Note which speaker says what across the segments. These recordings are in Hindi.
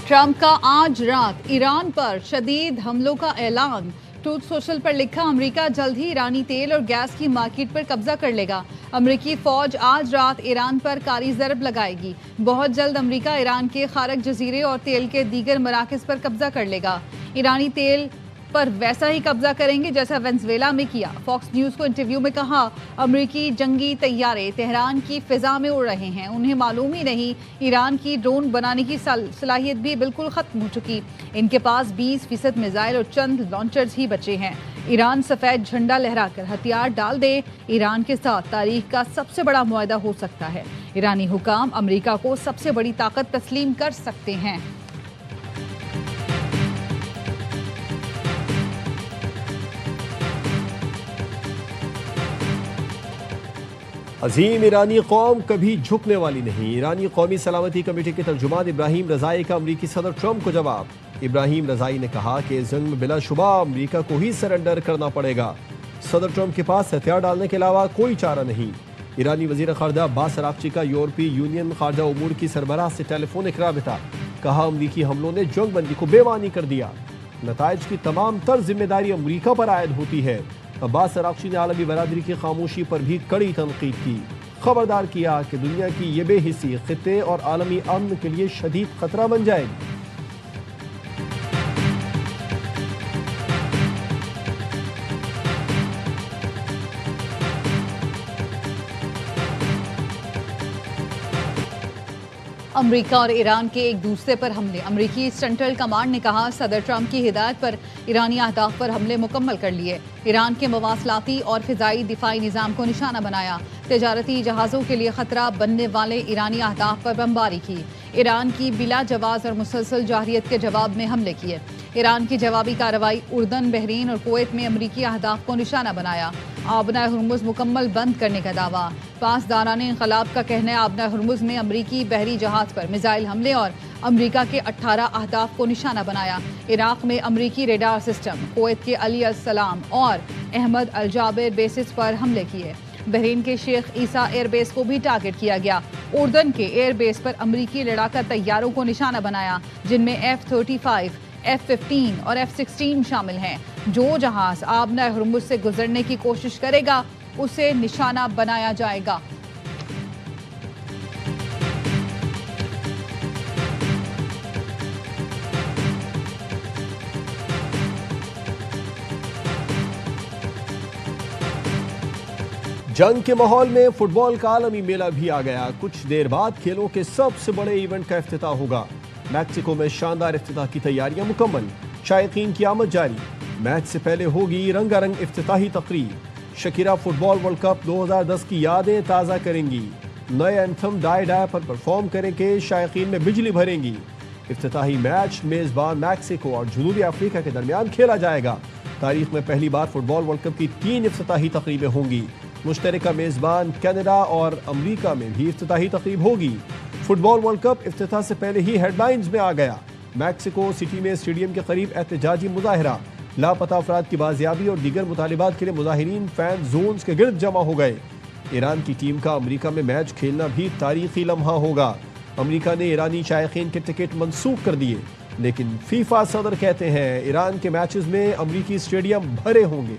Speaker 1: ट्रंप का आज रात ईरान पर शदीद हमलों का ऐलान। ट्रूथ सोशल पर लिखा, अमेरिका जल्द ही ईरानी तेल और गैस की मार्केट पर कब्जा कर लेगा। अमेरिकी फौज आज रात ईरान पर कारी ज़रब लगाएगी। बहुत जल्द अमेरिका ईरान के खारक जजीरे और तेल के दीगर मराकज़ पर कब्जा कर लेगा। ईरानी तेल पर वैसा ही कब्जा करेंगे जैसा वेनेजुएला में किया। फॉक्स न्यूज़ को इंटरव्यू में कहा, अमेरिकी जंगी तैयारे तेहरान की फिजा में उड़ रहे हैं। उन्हें मालूम ही नहीं ईरान की ड्रोन बनाने की सलाहियत भी बिल्कुल खत्म हो चुकी। इनके पास 20% मिसाइल और चंद लॉन्चर्स ही बचे हैं। ईरान सफेद झंडा लहराकर हथियार डाल दे, ईरान के साथ तारीख का सबसे बड़ा मुआहदा हो सकता है। ईरानी हुकाम अमेरिका को सबसे बड़ी ताकत तस्लीम कर सकते हैं।
Speaker 2: अजीम ईरानी कौम कभी झुकने वाली नहीं। ईरानी कौमी सलामती कमेटी के तर्जुमान इब्राहिम रज़ाई का अमरीकी सदर ट्रंप को जवाब। इब्राहिम रज़ाई ने कहा कि इस जंग में बिलाशुबा अमरीका को ही सरेंडर करना पड़ेगा। सदर ट्रंप के पास हथियार डालने के अलावा कोई चारा नहीं। ईरानी वज़ीर ख़ारजा अब्बास अराग़ची का यूरोपीय यूनियन ख़ारजा उमूर की सरबराह से टेलीफोनिक राबिता। कहा, अमरीकी हमलों ने जंग बंदी को बेमानी कर दिया। नताइज की तमाम तर जिम्मेदारी अमरीका पर आयद होती है। अब्बास अराग़ची ने आलमी बरादरी की खामोशी पर भी कड़ी तनकीद की। खबरदार किया कि दुनिया की ये बेहिसी खित्ते और आलमी अमन के लिए शदीद खतरा बन जाएगी।
Speaker 1: अमेरिका और ईरान के एक दूसरे पर हमले। अमेरिकी सेंट्रल कमांड ने कहा, सदर ट्रंप की हिदायत पर ईरानी अहदाफ पर हमले मुकम्मल कर लिए। ईरान के मवासलाती और फिजाई दिफाई निज़ाम को निशाना बनाया। तजारती जहाज़ों के लिए खतरा बनने वाले ईरानी अहदाफ पर बमबारी की। ईरान की बिला जवाज और मुसलसल जारहियत के जवाब में हमले किए। ईरान की जवाबी कार्रवाई उर्दन, बहरीन और कुवैत में अमरीकी अहदाफ को निशाना बनाया। आबना हुर्मुज़ मुकम्मल बंद करने का दावा। पासदारान इनकलाब का कहना है, आबना हुर्मुज़ में अमरीकी बहरी जहाज़ पर मिसाइल हमले और अमरीका के 18 अहदाफ को निशाना बनाया। इराक में अमरीकी रेडार सिस्टम, कुवैत के अली अल सलाम और अहमद अल जाबेर बेसिस पर हमले किए। बहरीन के शेख ईसा एयरबेस को भी टारगेट किया गया। उर्दन के एयरबेस पर अमरीकी लड़ाका तैयारों को निशाना बनाया, जिनमें F-35, F-15 और F-16 शामिल हैं। जो जहाज आबना हुर्मुज़ से गुजरने की कोशिश करेगा उसे निशाना बनाया जाएगा।
Speaker 2: जंग के माहौल में फुटबॉल का आलमी मेला भी आ गया। कुछ देर बाद खेलों के सबसे बड़े इवेंट का इफ्तिताह होगा। मैक्सिको में शानदार इफ्तिताह की तैयारियां मुकम्मल, शायकीन की आमद जारी। मैच से पहले होगी रंगारंग इफ्तिताही तकरीब। शकीरा फुटबॉल वर्ल्ड कप 2010 की यादें ताज़ा करेंगी। नए एंथम डाई डाई पर परफॉर्म करेंगे, शायकीन में बिजली भरेंगी। इफ्तिताही मैच मेज़बान मैक्सिको और जनूबी अफ्रीका के दरमियान खेला जाएगा। तारीख में पहली बार फुटबॉल वर्ल्ड कप की 3 इफ्तिताही तकरीबें होंगी। मुश्तरका मेज़बान कनाडा और अमरीका में भी इफ्तिताही तकरीब होगी। फुटबॉल वर्ल्ड कप इफ्तिताह से पहले ही हेडलाइंस में आ गया। मैक्सिको सिटी में स्टेडियम के करीब एहतजाजी मुजाहरा, लापता अफराद की बाजियाबी और दीगर मुतालिबात के लिए मुजाहिरीन फैन जोन्स के गिर्द जमा हो गए। ईरान की टीम का अमरीका में मैच खेलना भी तारीखी लम्हा होगा। अमरीका ने ईरानी शायकीन के टिकट मनसूख कर दिए, लेकिन फीफा सदर कहते हैं ईरान के मैचेस में अमरीकी स्टेडियम भरे होंगे।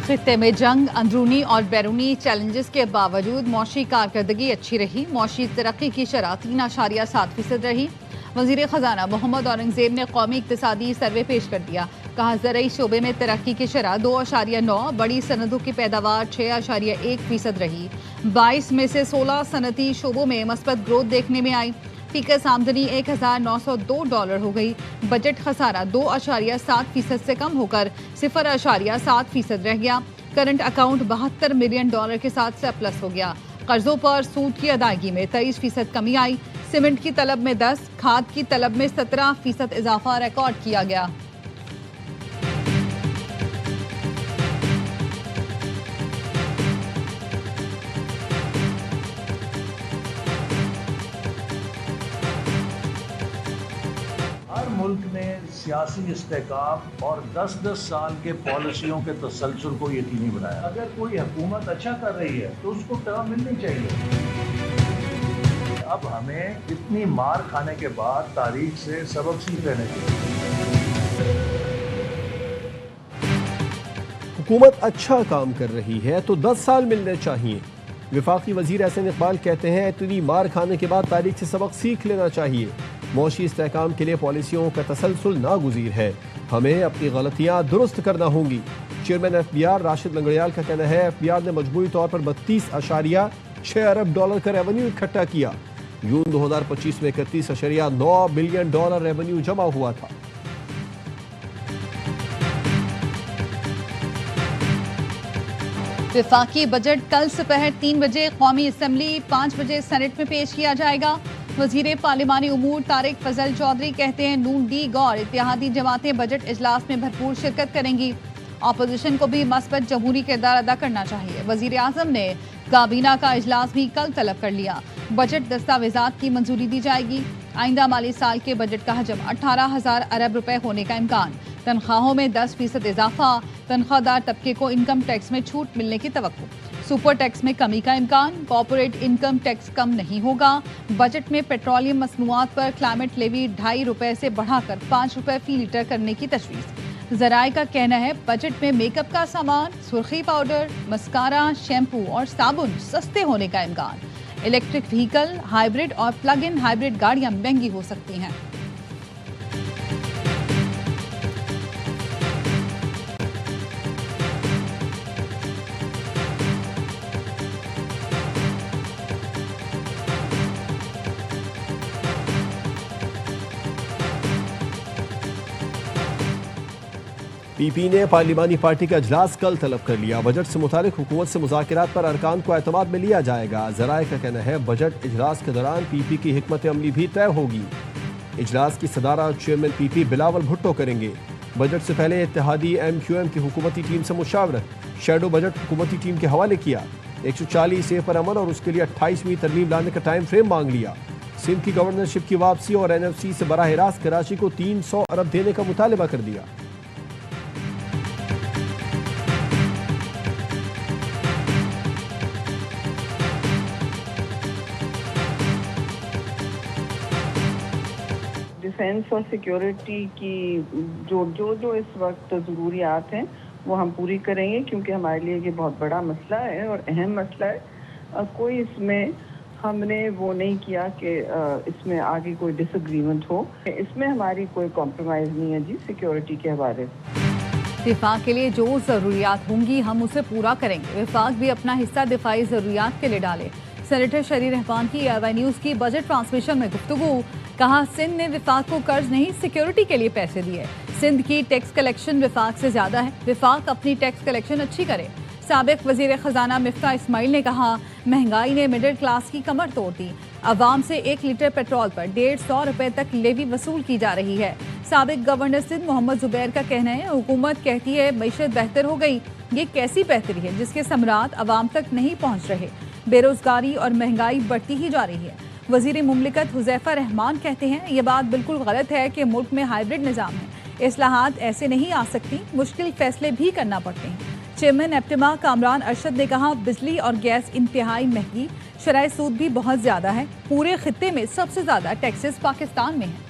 Speaker 1: खित्ते में जंग, अंदरूनी और बैरूनी चैलेंजेस के बावजूद मौशी कारकर्दगी अच्छी रही। मौशी तरक्की की शरह 3.7% रही। वज़ीर ख़जाना मोहम्मद औरंगज़ेब ने कौमी इक़्तिसादी सर्वे पेश कर दिया। कहा, ज़रई शोबे में तरक्की की शरह 2.9, बड़ी सनदों की पैदावार 6.1% रही। 22 में से 16 सनती शोबों में मस्बत ग्रोथ देखने में आई। फीकस आमदनी $1,902 हो गई। बजट खसारा 2.7% से कम होकर 0.7% रह गया। करंट अकाउंट $72 मिलियन के साथ सरप्लस हो गया। कर्जों पर सूद की अदायगी में 23% कमी आई। सीमेंट की तलब में 10, खाद की तलब में 17% इजाफा रिकॉर्ड किया गया।
Speaker 3: सियासी इस्तेकाम और 10-10 साल के पॉलिसियों के तसलसल को यकीनी बनाया। अगर कोई हुकूमत अच्छा कर रही है तो उसको टर्म मिलनी चाहिए। अब हमें इतनी मार खाने के बाद तारीख से सबक सीख लेने चाहिए।
Speaker 2: हुकूमत अच्छा काम कर रही है तो 10 साल मिलने चाहिए। वफाकी वजीर एहसन इकबाल कहते हैं इतनी मार खाने के बाद तारीख से सबक सीख लेना चाहिए। मौशी इस्तेहकाम के लिए पॉलिसियों का तसलसल नागुज़ीर है, हमें अपनी गलतियाँ दुरुस्त करना होंगी। चेयरमैन FBR राशिद लंगड़ियाल का कहना है FBR ने मजमूई तौर पर 32.6 अरब डॉलर का रेवेन्यू इकट्ठा किया। जून 2025 में 31.9 बिलियन डॉलर रेवेन्यू जमा हुआ था।
Speaker 1: वफाकी बजट कल दोपहर 3 बजे कौमी असम्बली, 5 बजे सेनेट में पेश किया जाएगा। वजीर पार्लिमानी उमूर तारिक फजल चौधरी कहते हैं नून लीग और इत्तेहादी जमातें बजट इजलास में भरपूर शिरकत करेंगी। अपोजिशन को भी मस्बत जमहूरी किरदार अदा करना चाहिए। वजीर आजम ने काबीना का इजलास भी कल तलब कर लिया। बजट दस्तावेजात की मंजूरी दी जाएगी। आइंदा माली साल के बजट का हजम 18,000 अरब रुपए होने का इम्कान। तनख्वाहों में 10% इजाफा। तनख्वाहदार तबके को इनकम टैक्स में छूट मिलने की तवक्को। सुपर टैक्स में कमी का इम्कान। कॉर्पोरेट इनकम टैक्स कम नहीं होगा। बजट में पेट्रोलियम मसनूआत पर क्लाइमेट लेवी 2.5 रुपए से बढ़ाकर 5 रुपए फी लीटर करने की तजवीज़। ज़राए का कहना है बजट में मेकअप का सामान, सुर्खी पाउडर, मस्कारा, शैम्पू और साबुन सस्ते होने का इम्कान। इलेक्ट्रिक व्हीकल, हाइब्रिड और प्लग इन हाइब्रिड गाड़ियां महंगी हो सकती हैं।
Speaker 2: PP ने पार्लिमानी पार्टी का इजलास कल तलब कर लिया। बजट से मुतालिक हुकूमत से मुज़ाकरात पर अरकान को एतमाद में लिया जाएगा। ज़राए का कहना है बजट इजलास के दौरान PP की हिकमत अमली भी तय होगी। इजलास की सदारत चेयरमैन PP बिलावल भुट्टो करेंगे। बजट से पहले इत्तेहादी MQM की हुकूमती टीम से मुशावरत। शेडो बजट हुकूमती टीम के हवाले किया। 140A पर अमल और उसके लिए 28वीं तरमीम लाने का टाइम फ्रेम मांग लिया। सिंध की गवर्नरशिप की वापसी और NFC से बराह रास्त कराची को 300 अरब देने का मुतालबा कर दिया।
Speaker 4: डिफेंस और सिक्योरिटी की जो इस वक्त ज़रूरियात हैं वो हम पूरी करेंगे, क्योंकि हमारे लिए ये बहुत बड़ा मसला है और अहम मसला है। कोई इसमें हमने वो नहीं किया कि इसमें आगे कोई डिसएग्रीमेंट हो। इसमें हमारी कोई कॉम्प्रोमाइज़ नहीं है जी सिक्योरिटी के हवाले से।
Speaker 1: दिफाक के लिए जो ज़रूरियात होंगी हम उसे पूरा करेंगे। विफाक भी अपना हिस्सा दिफाई ज़रूरियात के लिए डाले। सेनेटर शरीर रहमान की ARY न्यूज़ की बजट ट्रांसमिशन में गुफ्तगू। कहा सिंध ने विफाक को कर्ज नहीं सिक्योरिटी के लिए पैसे दिए। सिंध की टैक्स कलेक्शन विफाक से ज्यादा है। विफाक अपनी टैक्स कलेक्शन अच्छी करे। साबिक वजीर खजाना मिफ्ता इस्माइल ने कहा महंगाई ने मिडिल क्लास की कमर तोड़ दी। अवाम से 1 लीटर पेट्रोल पर 150 रुपए तक लेवी वसूल की जा रही है। साबिक गवर्नर सिंध मोहम्मद जुबैर का कहना है हुकूमत कहती है मईशत बेहतर हो गई। ये कैसी बेहतरी है जिसके समरात अवाम तक नहीं पहुँच रहे। बेरोजगारी और महंगाई बढ़ती ही जा रही है। वजीर मुमलिकत हुज़ैफा रहमान कहते हैं ये बात बिल्कुल गलत है कि मुल्क में हाइब्रिड निज़ाम है। इस्लाहात ऐसे नहीं आ सकती, मुश्किल फैसले भी करना पड़ते हैं। चेयरमैन एप्टिमा कामरान अरशद ने कहा बिजली और गैस इंतहाई महंगी, शराय सूद भी बहुत ज़्यादा है। पूरे खित्ते में सबसे ज़्यादा टैक्सेस पाकिस्तान में है।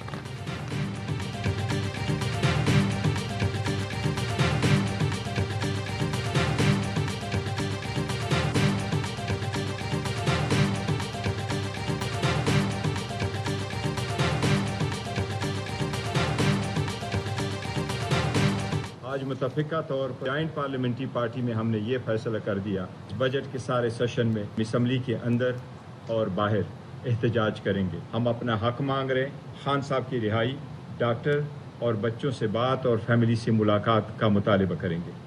Speaker 5: आज मुतफ़िका तौर पर जॉइंट पार्लियामेंट्री पार्टी में हमने ये फैसला कर दिया बजट के सारे सेशन में असम्बली के अंदर और बाहर एहतजाज करेंगे। हम अपना हक मांग रहे हैं। खान साहब की रिहाई, डॉक्टर और बच्चों से बात और फैमिली से मुलाकात का मुतालिबा करेंगे।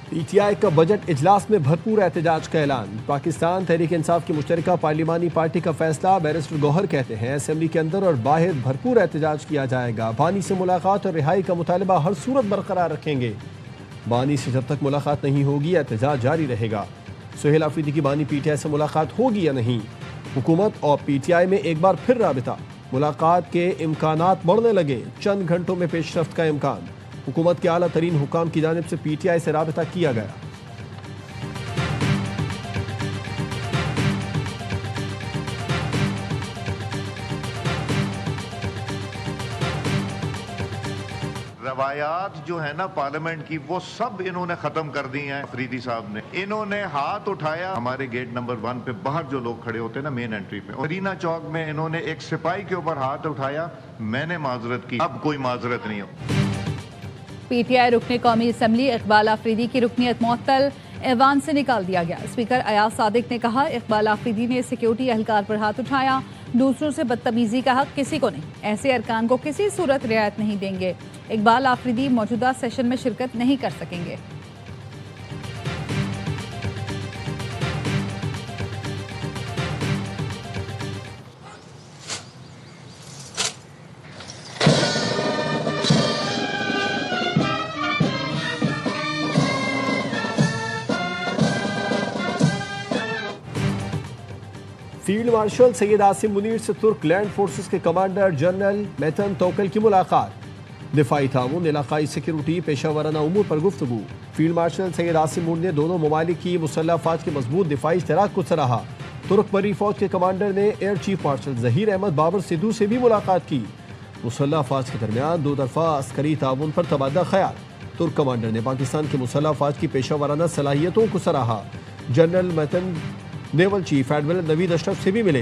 Speaker 2: PTI का बजट इजलास में भरपूर एहतजाज का ऐलान। पाकिस्तान तहरीक इंसाफ की मुश्तरका पार्लिमानी पार्टी का फैसला। बैरिस्टर गौहर कहते हैं असेंबली के अंदर और बाहर भरपूर एहतजाज किया जाएगा। बानी से मुलाकात और रिहाई का मुतालबा हर सूरत बरकरार रखेंगे। बानी से जब तक मुलाकात नहीं होगी एहतजाज जारी रहेगा। सुहेल आफरीदी की बानी PTI से मुलाकात होगी या नहीं? हुकूमत और PTI में एक बार फिर राबिता। मुलाकात के इम्कानात बढ़ने लगे। चंद घंटों में पेशरफ्त का इम्कान। हुकूमत के आला तरीन हुकाम की जानिब से PTI से राबता किया गया।
Speaker 6: रवायात जो है ना पार्लियामेंट की, वो सब इन्होंने खत्म कर दी हैं। अफरीदी साहब ने इन्होंने हाथ उठाया हमारे गेट नंबर 1 पे, बाहर जो लोग खड़े होते हैं ना मेन एंट्री पे, मरीना चौक में इन्होंने एक सिपाही के ऊपर हाथ उठाया। मैंने माजरत की, अब कोई माजरत नहीं हो।
Speaker 1: PTI रुकने कौमी असम्बली इकबाल आफरीदी की रुकनीत मुअत्तल, ऐवान से निकाल दिया गया। स्पीकर अयाज सादिक ने कहा, इकबाल आफरीदी ने सिक्योरिटी एहलकार पर हाथ उठाया, दूसरों से बदतमीजी का हक किसी को नहीं, ऐसे अरकान को किसी सूरत रियायत नहीं देंगे। इकबाल आफरीदी मौजूदा सेशन में शिरकत नहीं कर सकेंगे।
Speaker 2: फील्ड मार्शल सैयद आसिम मुनीर से तुर्क लैंड फोर्सेस के कमांडर जनरल मेतन तोकल की मुलाकात। दिफाई ताउन, इलाकाई सिक्योरिटी, पेशा वराना उमूर पर गुफ्तगू। फील्ड मार्शल सैयद आसिम मुनीर ने दोनों ममालिक की मुसल्लह अफवाज के मजबूत दिफाई इश्तराक को सराहा। तुर्क बरी फौज के कमांडर ने air chief marshal Zaheer Ahmed Babar Sidhu से भी मुलाकात की। मुसल्लह अफवाज के दरमियान दो तरफा अस्करी ताउन पर तबादला ख्याल। तुर्क कमांडर ने पाकिस्तान के मुसल्लह अफवाज की पेशा वराना सलाहियतों को सराहा। जनरल मेतन naval chief admiral Naveed Ashraf से भी मिले।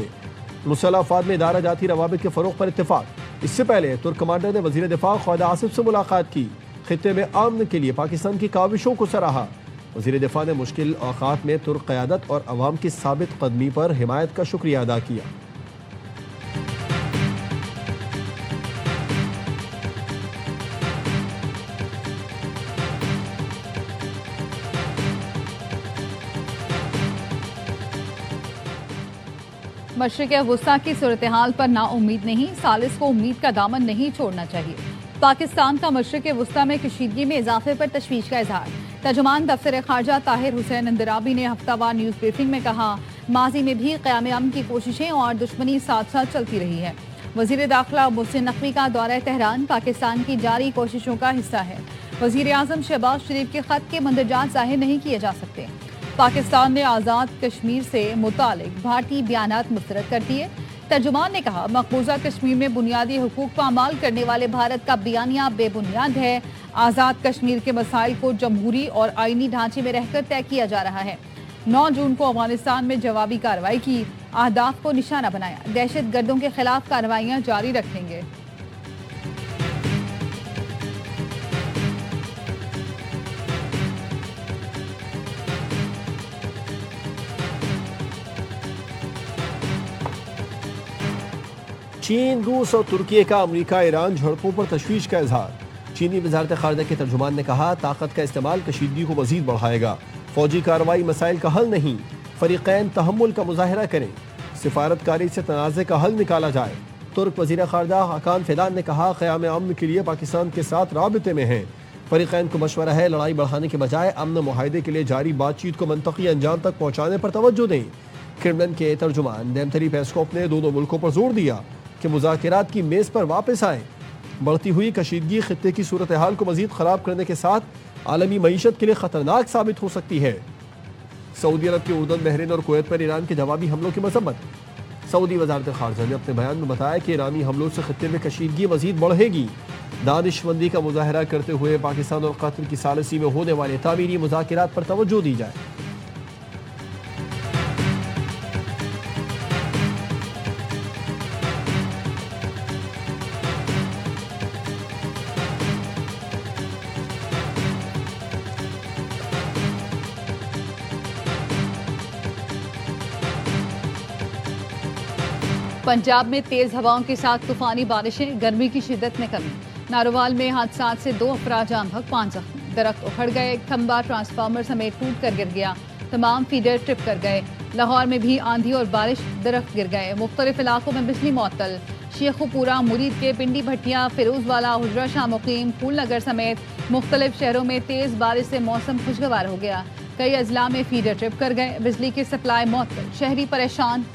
Speaker 2: मुसल्लह अफवाज में इदारा जाती रवाबित के फरोग पर इत्तेफाक। इससे पहले तुर्क कमांडर ने वजीर दिफा ख्वाजा आसिफ से मुलाकात की। खित्ते में अमन के लिए पाकिस्तान की काविशों को सराहा। वजीर दिफा ने मुश्किल औकात में तुर्क क़यादत और अवाम की साबित कदमी पर हिमायत का शुक्रिया अदा किया।
Speaker 1: मशरिक़ वुस्ता की सूरत हाल पर नाउम्मीद नहीं, सालिस को उम्मीद का दामन नहीं छोड़ना चाहिए। पाकिस्तान का मशरिक़ वुस्ता में कशीदगी में इजाफे पर तशवीश का इजहार। तर्जुमान दफ्तर खारजा ताहिर हुसैन अंदराबी ने हफ्तावार न्यूज़ ब्रीफिंग में कहा, माजी में भी क़याम अमन की कोशिशें और दुश्मनी साथ साथ चलती रही है। वज़ीर दाखिला मोहसिन नकवी का दौरा तेहरान पाकिस्तान की जारी कोशिशों का हिस्सा है। वज़ीर आज़म शहबाज शरीफ के ख़त के मंदरजात ज़ाहिर नहीं किए जा सकते। पाकिस्तान ने आज़ाद कश्मीर से मुतालिक भारतीय बयानात मुस्तरद कर दिए। तर्जुमान ने कहा, मकबूजा कश्मीर में बुनियादी हुकूक पर अमल करने वाले भारत का बयानिया बेबुनियाद है। आज़ाद कश्मीर के मसाइल को जमहूरी और आईनी ढांचे में रहकर तय किया जा रहा है। 9 जून को अफगानिस्तान में जवाबी कार्रवाई की, अहदाफ को निशाना बनाया। दहशत गर्दों के खिलाफ कार्रवाइयाँ जारी रखेंगे।
Speaker 2: चीन, रूस और तुर्की का अमेरिका ईरान झड़पों पर तशवीश का इजहार। चीनी वजारत खारजा के तर्जुमान ने कहा, ताकत का इस्तेमाल कशीदगी को मजीद बढ़ाएगा। फौजी कार्रवाई मसाइल का हल नहीं, फरीकैन तहम्मुल का मुजाहरा करें। सिफारतकारी से तनाज़े का हल निकाला जाए। तुर्क वज़ीर खारजा हकान फिदान ने कहा, क़याम अमन के लिए पाकिस्तान के साथ राबते में हैं। फरीकैन को मशवरा है, लड़ाई बढ़ाने के बजाय अमन मुआहदे के लिए जारी बातचीत को मंतकी अंजाम तक पहुँचाने पर तवज्जो दें। क्रेमलिन के तर्जुमान डेमथरी पेस्कोव ने दोनों मुल्कों पर जोर दिया कि मुज़ाकिरात की मेज़ पर वापस आए। बढ़ती हुई कशीदगी खित्ते की सूरत हाल को मजीद ख़राब करने के साथ आलमी मईशत के लिए ख़तरनाक साबित हो सकती है। सऊदी अरब के उर्दन, बहरीन और कुवैत पर ईरान के जवाबी हमलों की मजम्मत। सऊदी वजारत खारजा ने अपने बयान में बताया कि ईरानी हमलों से खित्ते में कशीदगी मजीद बढ़ेगी। दानिशमंदी का मुजाहरा करते हुए पाकिस्तान और कतर की सालिसी में होने वाले तामीरी मुज़ाकिरात पर तवज्जो दी जाए।
Speaker 1: पंजाब में तेज हवाओं के साथ तूफानी बारिशें, गर्मी की शिद्दत में कमी। नारोवाल में हादसात से 2 अफराद जान बहक, 5 जख्मी। दरख्त उखड़ गए, खंबा ट्रांसफार्मर समेत टूट कर गिर गया। तमाम फीडर ट्रिप कर गए। लाहौर में भी आंधी और बारिश, दरख्त गिर गए। मुख्तलिफ इलाकों में बिजली मुअत्तल। शेखुपुरा, मुरीद के पिंडी भट्टियाँ, फिरोजवाला, हुजरा शाह मुकीम, फूल नगर समेत मुख्तलिफ शहरों में तेज बारिश से मौसम खुशगवार हो गया। कई अजला में फीडर ट्रिप कर गए। बिजली की सप्लाई मुअत्तल, शहरी परेशान।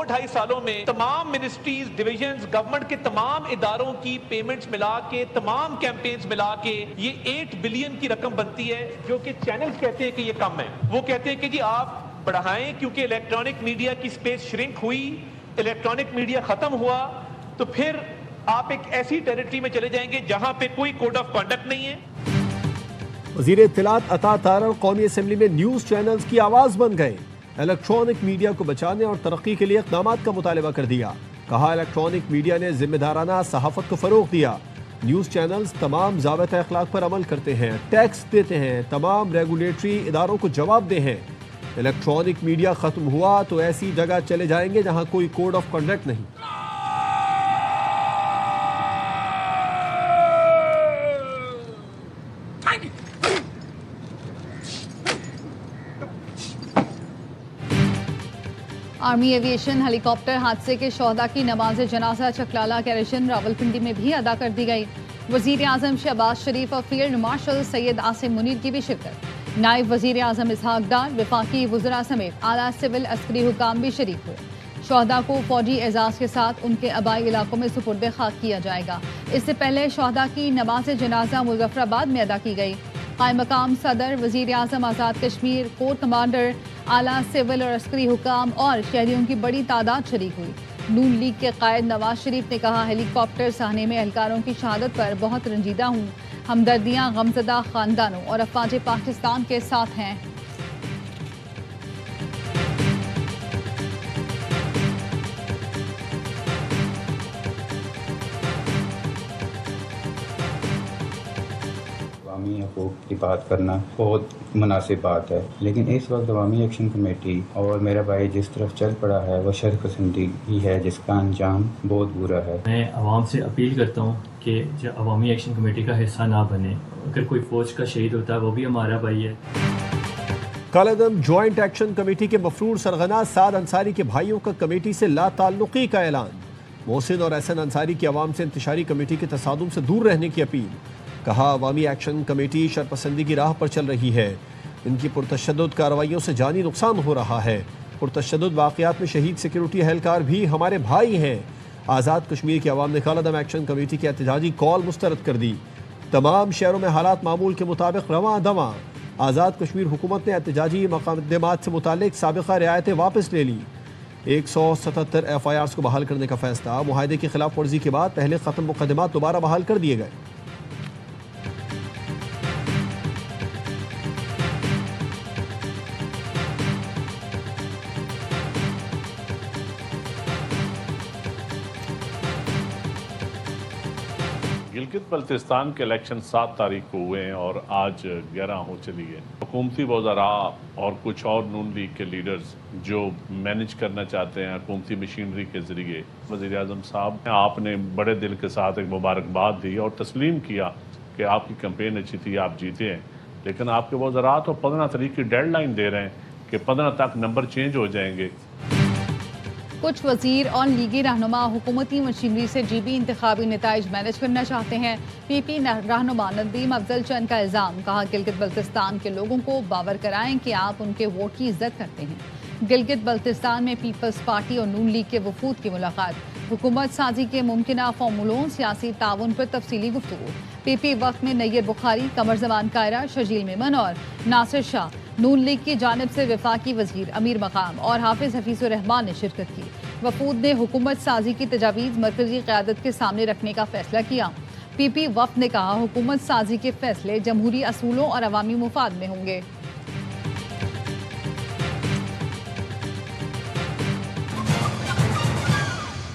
Speaker 7: 2-2.5 सालों में तमाम मिनिस्ट्रीज, डिविजन्स, गवर्नमेंट के तमाम इदारों की पेमेंट्स मिला के, तमाम कैंपेन्स मिला के ये 8 बिलियन की रकम बनती है, जो कि चैनल्स कहते हैं कि ये कम है। वो कहते हैं कि जी आप बढ़ाएं, क्योंकि इलेक्ट्रॉनिक मीडिया की स्पेस श्रिंक हुई, इलेक्ट्रॉनिक मीडिया खत्म हुआ, तो फिर आप एक ऐसी टेरिटरी में चले जाएंगे जहां पे कोई कोड ऑफ कंडक्ट नहीं है।
Speaker 2: वज़ीर इत्तलात अता तारड़ कौमी असम्बली में न्यूज़ चैनल्स की आवाज़ बन गए। इलेक्ट्रॉनिक मीडिया को बचाने और तरक्की के लिए इक़दाम का मुतालबा कर दिया। कहा इलेक्ट्रॉनिक मीडिया ने जिम्मेदाराना सहाफ़त को फ़रोग़ दिया। न्यूज़ चैनल्स तमाम ज़ाबिता अखलाक पर अमल करते हैं, टैक्स देते हैं, तमाम रेगुलेटरी इदारों को जवाबदेह हैं। इलेक्ट्रॉनिक मीडिया ख़त्म हुआ तो ऐसी जगह चले जाएंगे जहाँ कोई कोड ऑफ कंडक्ट नहीं।
Speaker 1: आर्मी एविएशन हेलीकॉप्टर हादसे के शोहदा की नमाज जनाजा चकलाला कैरेशन रावलपिंडी में भी अदा कर दी गई। वजीर आजम शहबाज शरीफ और फील्ड मार्शल सैयद आसिम मुनीर की भी शिरकत। नायब वजीर आजम इसहाक डार, वफाकी वज़रा समेत आला सिविल अस्करी हुकाम भी शरीक हुए। शोहदा को फौजी एजाज के साथ उनके आबाई इलाकों में सुपुर्द खाक किया जाएगा। इससे पहले शोहदा की नमाज जनाजा मुजफ्फराबाद में अदा की गई। कायम मकाम सदर, वजीर आजम आज़ाद कश्मीर, कोर कमांडर, आला सिविल और अस्करी हुकाम और शहरियों की बड़ी तादाद शरीक हुई। नून लीग के कायद नवाज शरीफ ने कहा, हेलीकॉप्टर सहने में एहलकारों की शहादत पर बहुत रंजीदा हूँ। हमदर्दियाँ गमजदा खानदानों और अफवाज पाकिस्तान के साथ हैं।
Speaker 8: अवामी हकूक़ की बात करना बहुत मुनासिब बात है, लेकिन इस वक्त अवामी एक्शन कमेटी और मेरा भाई जिस तरफ चल पड़ा है वह शरपसंदी ही है, जिसका अंजाम बहुत बुरा है।
Speaker 9: मैं आवाम से अपील करता हूँ कि जो अवामी एक्शन कमेटी का हिस्सा ना बने। अगर कोई फौज का शहीद होता है वो भी हमारा भाई है।
Speaker 2: कालादम ज्वाइंट एक्शन कमेटी के मफरूर सरगना साद अंसारी के भाइयों का कमेटी से ला ताल्लुकी का ऐलान। मोहसिन और एहसन अंसारी की आवाम से इंतशारी कमेटी के तसादुम से दूर रहने की अपील। कहा, अवामी एक्शन कमेटी शरपसंदी की राह पर चल रही है। इनकी पुरतशद्दुद कार्रवाइयों से जानी नुकसान हो रहा है। पुरतशद्दुद वाक़यात में शहीद सिक्योरिटी एहलकार भी हमारे भाई हैं। आज़ाद कश्मीर की आवाम ने कालादम एक्शन कमेटी की एहतजाजी कॉल मुस्तरद कर दी। तमाम शहरों में हालात मामूल के मुताबिक रवां दवां। आज़ाद कश्मीर हुकूमत ने एहतजाजी मुक़दमात से मुतालिक साबिक़ा रियायतें वापस ले ली। 177 FIRs को बहाल करने का फैसला। मुआहदे की खिलाफ वर्जी के बाद पहले ख़त्म मुक़दमात दोबारा बहाल कर दिए गए।
Speaker 10: गिलगित बल्तिस्तान के इलेक्शन 7 तारीख को हुए हैं और आज 11 हो चली है। हुकूमती वज़रा और कुछ और नून लीग के लीडर्स जो मैनेज करना चाहते हैं हुकूमती मशीनरी के ज़रिए, वज़ीर आज़म साहब आपने बड़े दिल के साथ एक मुबारकबाद दी और तस्लीम किया कि आपकी कैंपेन अच्छी थी, आप जीते हैं। लेकिन आपके वज़रा तो 15 तारीख की डेडलाइन दे रहे हैं कि 15 तक नंबर चेंज हो जाएंगे।
Speaker 1: कुछ वजीर और लीगी रहनुमा हुकूमती मशीनरी से जीबी इंतखाबी नताइज मैनेज करना चाहते हैं। PP रहनुमा नदीम अफजल चंद का इल्ज़ाम। कहा, गिलगित बल्तिस्तान के लोगों को बावर कराएं कि आप उनके वोट की इज्जत करते हैं। गिलगित बल्तिस्तान में पीपल्स पार्टी और नून लीग के वफूद की मुलाकात। हुकूमत साजी के मुमकिना फार्मूलों, सियासी ताउन पर तफसीली गुफ्तगू। PP वक्त में नैयर बुखारी, कमर जमान कायरा, शजील मेमन और नासिर शाह। नून लीग की जानिब से वफाकी वजीर अमीर मकाम और हाफिज हफीजुर रहमान ने शिरकत की। वफूद ने हुकूमत साजी की तजावीज़ मरकजी क़यादत के सामने रखने का फैसला किया। PP वफ़द ने कहा, हुकूमत साजी के फैसले जमहूरी असूलों और अवामी मुफाद में होंगे।